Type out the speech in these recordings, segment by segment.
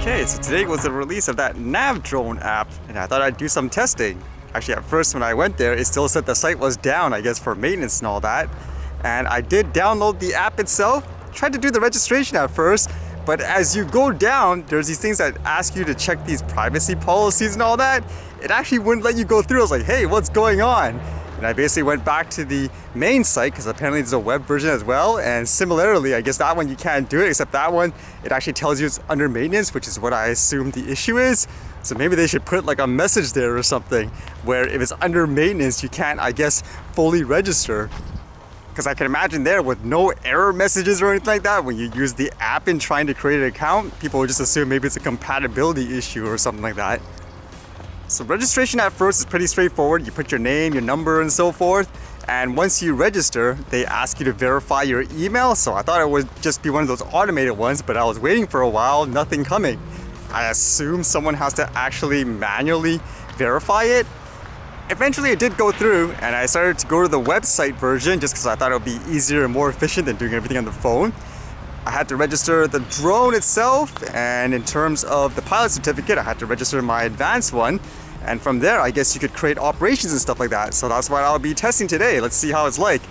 Okay, so today was the release of that Nav Drone app, and I thought I'd do some testing. Actually, at first when I went there, it still said the site was down, I guess for maintenance and all that. And I did download the app itself, tried to do the registration at first, but as you go down, there's these things that ask you to check these privacy policies and all that. It actually wouldn't let you go through. I was like, hey, what's going on? And I basically went back to the main site because apparently there's a web version as well. And similarly, I guess that one you can't do it, except that one, it actually tells you it's under maintenance, which is what I assume the issue is. So maybe they should put like a message there or something where if it's under maintenance, you can't, I guess, fully register. Because I can imagine there with no error messages or anything like that, when you use the app in trying to create an account, people would just assume maybe it's a compatibility issue or something like that. So registration at first is pretty straightforward. You put your name, your number, and so forth. And once you register, they ask you to verify your email. So I thought it would just be one of those automated ones, but I was waiting for a while, nothing coming. I assume someone has to actually manually verify it. Eventually it did go through, and I started to go to the website version just because I thought it would be easier and more efficient than doing everything on the phone. I had to register the drone itself, and in terms of the pilot certificate, I had to register my advanced one. And from there, I guess you could create operations and stuff like that. So that's what I'll be testing today. Let's see how it's like.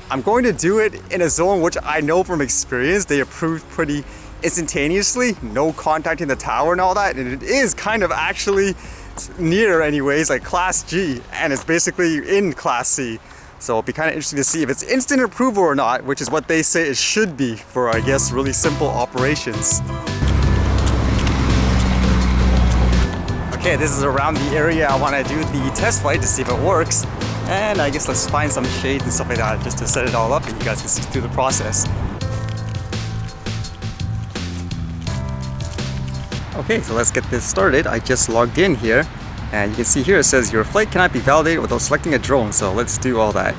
I'm going to do it in a zone which I know from experience they approved pretty instantaneously, no contacting the tower and all that. And it is kind of actually near anyways, like Class G, and it's basically in Class C. So it'll be kind of interesting to see if it's instant approval or not, which is what they say it should be for, I guess, really simple operations. Okay, this is around the area I want to do the test flight to see if it works. And I guess let's find some shades and stuff like that just to set it all up and you guys can see through the process. Okay, so let's get this started. I just logged in here. And you can see here it says your flight cannot be validated without selecting a drone, so let's do all that.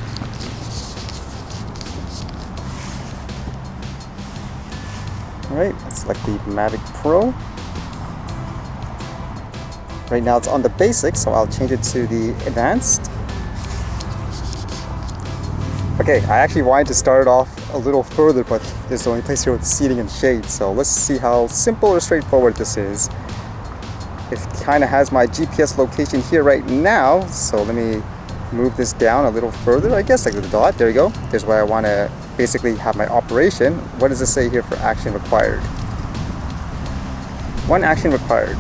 Alright, let's select the Mavic Pro. Right now it's on the basic, so I'll change it to the advanced. Okay, I actually wanted to start it off a little further, but there's the only place here with seating and shade, so let's see how simple or straightforward this is. It kind of has my GPS location here right now, so let me move this down a little further, I guess, like the dot. There you go. There's where I want to basically have my operation. What does it say here for action required? One action required.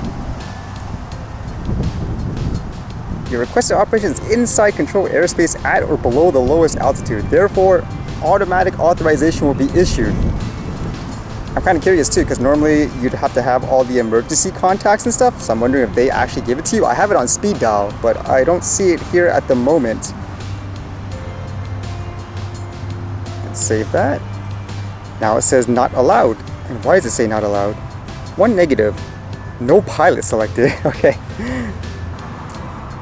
Your requested operation is inside control airspace at or below the lowest altitude. Therefore, automatic authorization will be issued. I'm kind of curious too, because normally you'd have to have all the emergency contacts and stuff, so I'm wondering if they actually give it to you. I have it on speed dial, but I don't see it here at the moment. Let's save that. Now it says not allowed. And why does it say not allowed? One negative. No pilot selected. Okay.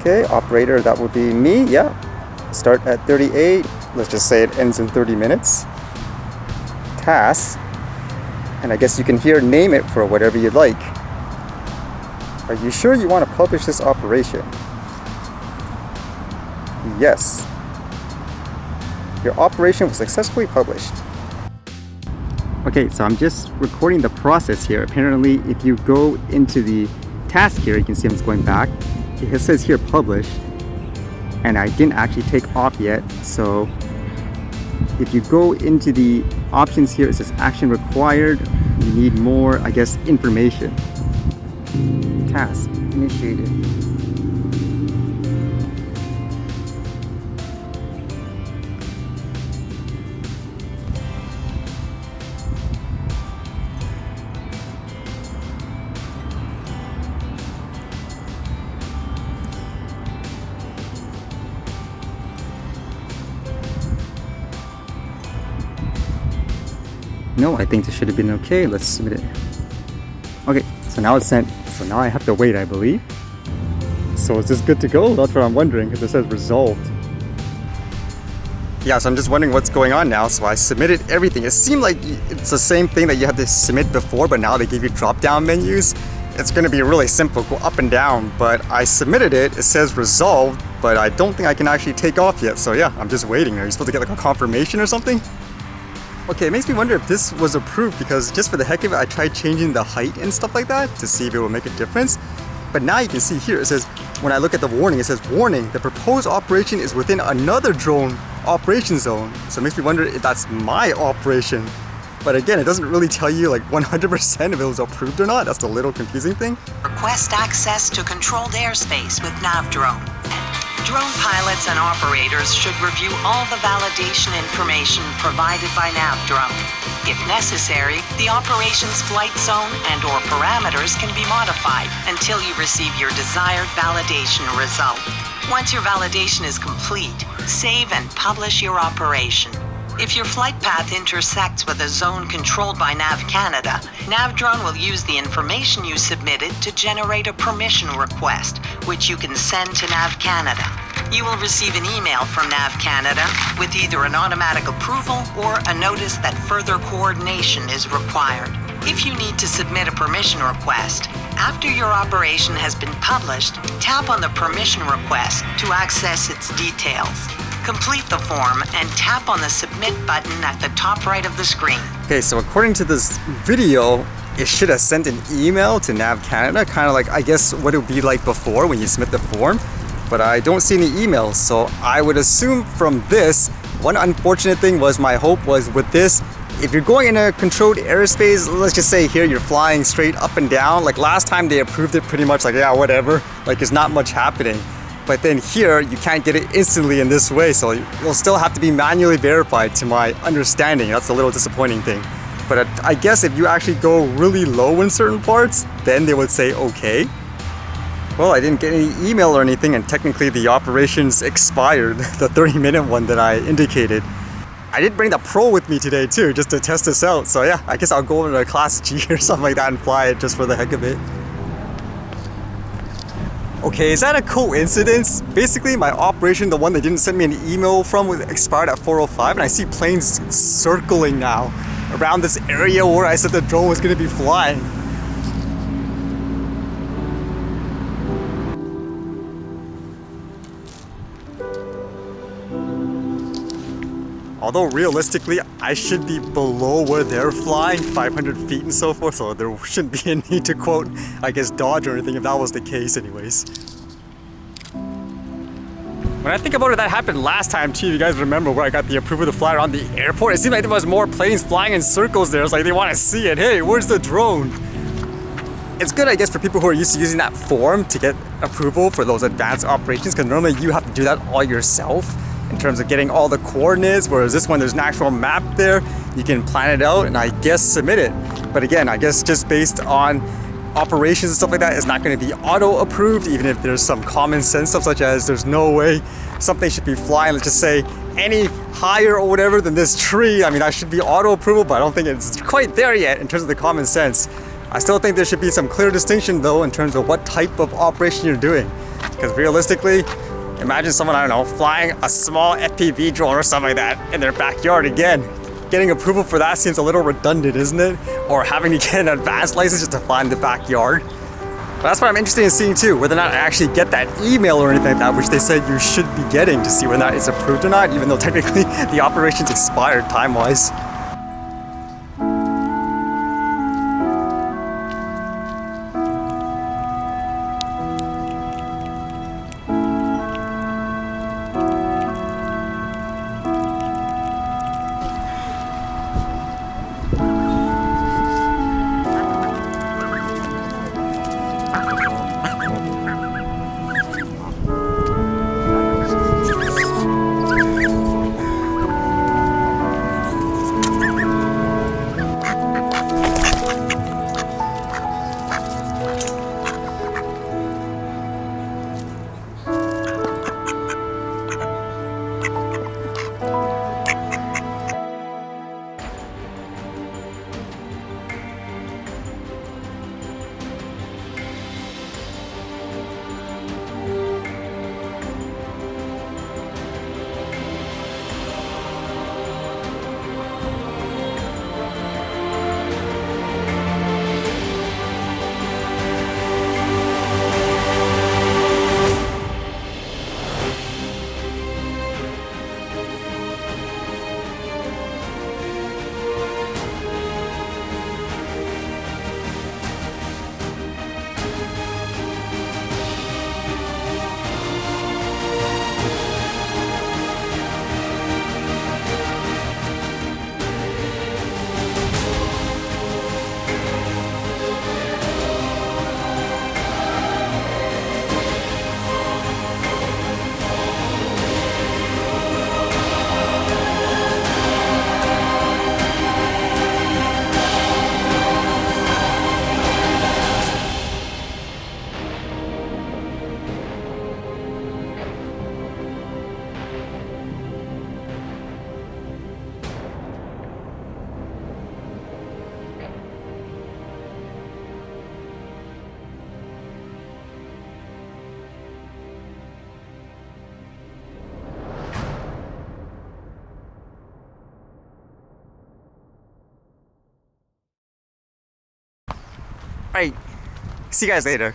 Okay, operator, that would be me. Yeah. Start at 38. Let's just say it ends in 30 minutes. Task. And I guess you can here name it for whatever you'd like. Are you sure you want to publish this operation? Yes. Your operation was successfully published. Okay, so I'm just recording the process here. Apparently, if you go into the task here, you can see I'm just going back. It says here publish, and I didn't actually take off yet. So if you go into the options here, it says action required. You need more, I guess, information. Task initiated. No, I think this should have been okay. Let's submit it. Okay, so now it's sent. So now I have to wait, I believe. So is this good to go? That's what I'm wondering, because it says resolved. Yeah, so I'm just wondering what's going on now. So I submitted everything. It seemed like it's the same thing that you had to submit before, but now they give you drop-down menus. It's going to be really simple, go up and down, but I submitted it. It says resolved, but I don't think I can actually take off yet. So yeah, I'm just waiting. Are you supposed to get like a confirmation or something? Okay, it makes me wonder if this was approved because just for the heck of it, I tried changing the height and stuff like that to see if it will make a difference. But now you can see here, it says, when I look at the warning, it says, warning, the proposed operation is within another drone operation zone. So it makes me wonder if that's my operation. But again, it doesn't really tell you like 100% if it was approved or not. That's the little confusing thing. Request access to controlled airspace with Nav Drone. Drone pilots and operators should review all the validation information provided by Nav Drone. If necessary, the operation's flight zone and/or parameters can be modified until you receive your desired validation result. Once your validation is complete, save and publish your operation. If your flight path intersects with a zone controlled by Nav Canada, Nav Drone will use the information you submitted to generate a permission request, which you can send to Nav Canada. You will receive an email from Nav Canada with either an automatic approval or a notice that further coordination is required. If you need to submit a permission request, after your operation has been published, tap on the permission request to access its details. Complete the form and tap on the submit button at the top right of the screen. Okay, so according to this video, it should have sent an email to Nav Canada, kind of like, I guess, what it would be like before when you submit the form. But I don't see any emails, so I would assume from this, one unfortunate thing was my hope was with this, if you're going in a controlled airspace, let's just say here you're flying straight up and down, like last time they approved it pretty much like, yeah, whatever, like there's not much happening. But then here, you can't get it instantly in this way, so you'll still have to be manually verified to my understanding. That's a little disappointing thing. But I guess if you actually go really low in certain parts, then they would say okay. Well, I didn't get any email or anything, and technically the operations expired, the 30-minute one that I indicated. I did bring the Pro with me today too, just to test this out. So yeah, I guess I'll go into a Class G or something like that and fly it just for the heck of it. Okay, is that a coincidence? Basically, my operation, the one they didn't send me an email from, was expired at 4:05, and I see planes circling now around this area where I said the drone was going to be flying. Although realistically, I should be below where they're flying, 500 feet and so forth, so there shouldn't be a need to quote, I guess, dodge or anything if that was the case anyways. When I think about it, that happened last time too. You guys remember where I got the approval to fly around the airport? It seemed like there was more planes flying in circles there. It's like they want to see it. Hey, where's the drone? It's good, I guess, for people who are used to using that form to get approval for those advanced operations, because normally you have to do that all yourself in terms of getting all the coordinates, whereas this one, there's an actual map there. You can plan it out and I guess submit it. But again, I guess just based on operations and stuff like that, it's not going to be auto approved, even if there's some common sense stuff such as there's no way something should be flying, let's just say, any higher or whatever than this tree. I mean, that should be auto approval, but I don't think it's quite there yet in terms of the common sense. I still think there should be some clear distinction though in terms of what type of operation you're doing. Because realistically, imagine someone, I don't know, flying a small FPV drone or something like that in their backyard. Again, getting approval for that seems a little redundant, isn't it? Or having to get an advanced license just to fly in the backyard. But that's what I'm interested in seeing too, whether or not I actually get that email or anything like that, which they said you should be getting to see whether or not it's approved or not, even though technically the operation's expired time-wise. Alright, see you guys later.